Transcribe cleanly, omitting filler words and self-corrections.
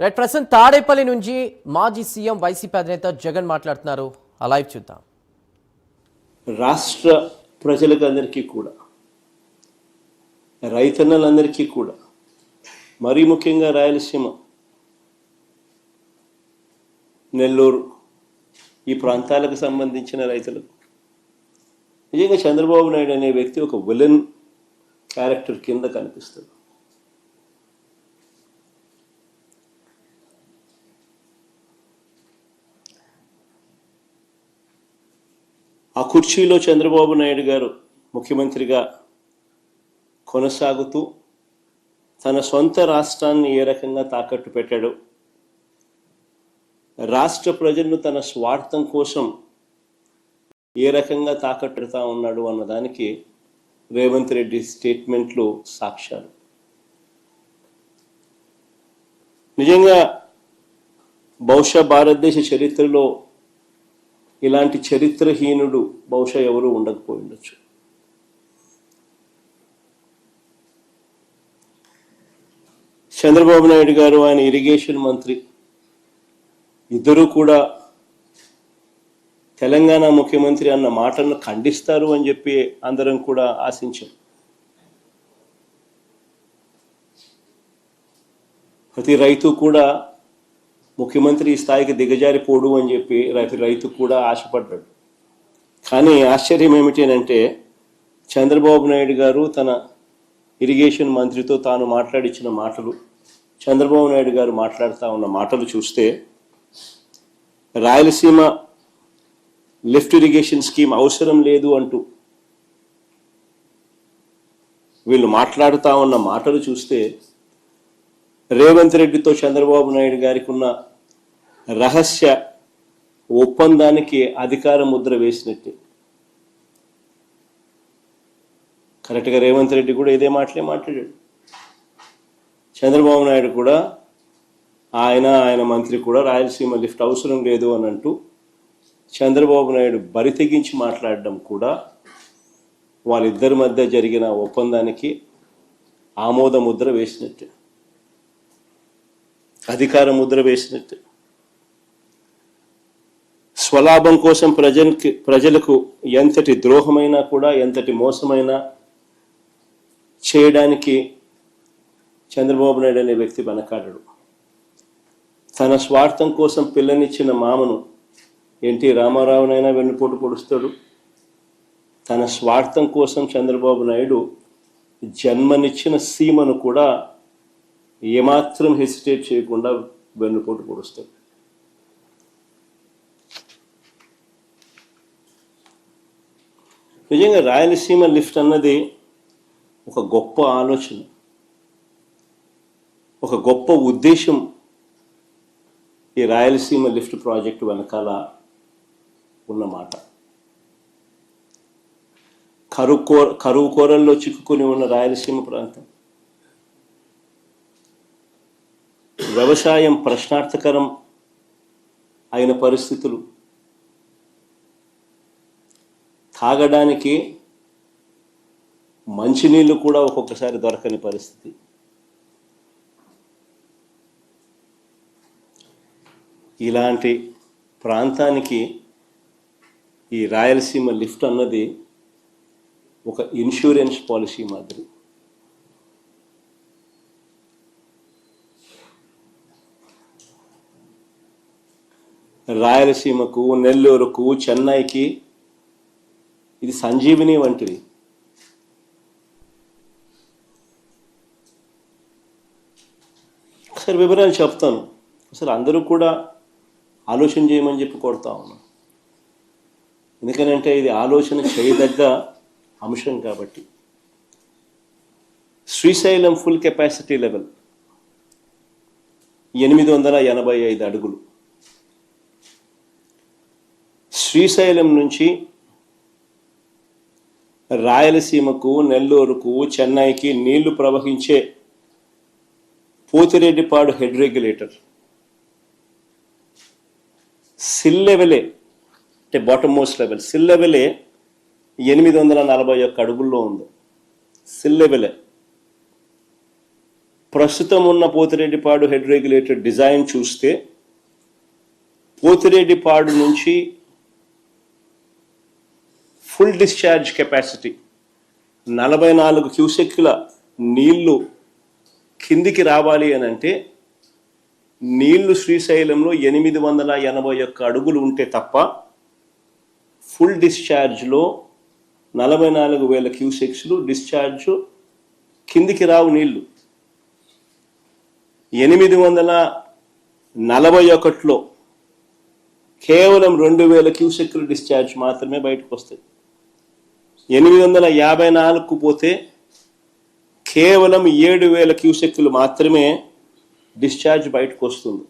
Right ప్రస్తుతం తాడేపల్లి నుంచి మాజీ సీఎం వైసీపీ అధినేత జగన్ మాట్లాడుతున్నారు. ఆ లైవ్ చూద్దాం. రాష్ట్ర ప్రజలందరికీ కూడా, రైతన్నలందరికీ కూడా, మరీ ముఖ్యంగా రాయలసీమ, నెల్లూరు ఈ ప్రాంతాలకు సంబంధించిన రైతులకు నిజంగా చంద్రబాబు నాయుడు అనే వ్యక్తి ఒక విలన్ క్యారెక్టర్ కింద కనిపిస్తుంది. ఆ కుర్చీలో చంద్రబాబు నాయుడు గారు ముఖ్యమంత్రిగా కొనసాగుతూ తన సొంత రాష్ట్రాన్ని ఏ రకంగా తాకట్టు పెట్టాడు, రాష్ట్ర ప్రజలను తన స్వార్థం కోసం ఏ రకంగా తాకట్టు పెడతా ఉన్నాడు అన్నదానికి రేవంత్ రెడ్డి స్టేట్మెంట్లు సాక్ష్యాలు. నిజంగా బహుశా భారతదేశ చరిత్రలో ఇలాంటి చరిత్రహీనుడు బహుశా ఎవరు ఉండకపోయి ఉండొచ్చు. చంద్రబాబు నాయుడు గారు, ఆయన ఇరిగేషన్ మంత్రి ఇద్దరూ కూడా తెలంగాణ ముఖ్యమంత్రి అన్న మాటలను ఖండిస్తారు అని చెప్పి అందరం కూడా ఆశించాం. ప్రతి రైతు కూడా ముఖ్యమంత్రి ఈ స్థాయికి దిగజారిపోడు అని చెప్పి రైతు కూడా ఆశపడ్డాడు. కానీ ఆశ్చర్యం ఏమిటి అంటే చంద్రబాబు నాయుడు గారు తన ఇరిగేషన్ మంత్రితో తాను మాట్లాడించిన మాటలు, చంద్రబాబు నాయుడు గారు మాట్లాడుతూ ఉన్న మాటలు చూస్తే రాయలసీమ లిఫ్ట్ ఇరిగేషన్ స్కీమ్ అవసరం లేదు అంటూ వీళ్ళు మాట్లాడుతూ ఉన్న మాటలు చూస్తే రేవంత్ రెడ్డితో చంద్రబాబు నాయుడు గారికి ఉన్న రహస్య ఒప్పందానికి అధికార ముద్ర వేసినట్టే. కరెక్ట్గా రేవంత్ రెడ్డి కూడా ఇదే మాటలే మాట్లాడాడు. చంద్రబాబు నాయుడు కూడా ఆయన మంత్రి కూడా రాయలసీమ లిఫ్ట్ అవసరం లేదు అని అంటూ చంద్రబాబు నాయుడు బరి తెగించి మాట్లాడడం కూడా వాళ్ళిద్దరి మధ్య జరిగిన ఒప్పందానికి ఆమోద ముద్ర వేసినట్టే, అధికార ముద్ర వేసినట్టు. స్వలాభం కోసం ప్రజలకు ఎంతటి ద్రోహమైనా కూడా, ఎంతటి మోసమైనా చేయడానికి చంద్రబాబు నాయుడు అనే వ్యక్తి వెనకాడడు. తన స్వార్థం కోసం పిల్లనిచ్చిన మామను ఎన్టీ రామారావునైనా వెన్నుపోటు పొడుస్తాడు. తన స్వార్థం కోసం చంద్రబాబు నాయుడు జన్మనిచ్చిన సీమను కూడా ఏమాత్రం హెసిటేట్ చేయకుండా వెన్నుపోటు పొడుస్తాడు. నిజంగా రాయలసీమ లిఫ్ట్ అన్నది ఒక గొప్ప ఆలోచన, ఒక గొప్ప ఉద్దేశం ఈ రాయలసీమ లిఫ్ట్ ప్రాజెక్టు వెనకాల ఉన్నమాట. కరువు కోరల్లో చిక్కుకొని ఉన్న రాయలసీమ ప్రాంతం, వ్యవసాయం ప్రశ్నార్థకరం అయిన పరిస్థితులు, తాగడానికి మంచినీళ్ళు కూడా ఒక్కొక్కసారి దొరకని పరిస్థితి. ఇలాంటి ప్రాంతానికి ఈ రాయలసీమ లిఫ్ట్ అన్నది ఒక ఇన్సూరెన్స్ పాలసీ మాదిరి. రాయలసీమకు, నెల్లూరుకు, చెన్నైకి ఇది సంజీవిని వంటిది. ఒకసారి వివరాలు చెప్తాను. అసలు అందరూ కూడా ఆలోచన చేయమని చెప్పి కొడతా ఉన్నాం. ఎందుకనంటే ఇది ఆలోచన చేయదగ్గ అంశం కాబట్టి. శ్రీశైలం ఫుల్ కెపాసిటీ లెవెల్ 885 అడుగులు. శ్రీశైలం నుంచి రాయలసీమకు, నెల్లూరుకు, చెన్నైకి నీళ్లు ప్రవహించే పోతిరెడ్డిపాడు హెడ్ రెగ్యులేటర్ సిల్ లెవెలే, అంటే బాటమ్ మోస్ట్ లెవెల్, సిల్ లెవెలే 841 అడుగుల్లో ఉంది. సిల్ లెవెలే ప్రస్తుతం ఉన్న పోతిరెడ్డిపాడు హెడ్ రెగ్యులేటర్ డిజైన్ చూస్తే పోతిరెడ్డిపాడు నుంచి ఫుల్ డిశ్చార్జ్ కెపాసిటీ 44 క్యూసెక్కుల నీళ్లు కిందికి రావాలి అని అంటే నీళ్లు శ్రీశైలంలో 881 అడుగులు ఉంటే తప్ప ఫుల్ డిశ్చార్జ్లో 44,000 క్యూసెక్స్లు డిశ్చార్జ్ కిందికి రావు నీళ్లు. 841లో కేవలం 2,000 క్యూసెక్లు డిశ్చార్జ్ మాత్రమే బయటకు వస్తాయి. 854కు పోతే కేవలం 7,000 క్యూసెక్లు మాత్రమే డిశ్చార్జ్ బయటకు వస్తుంది.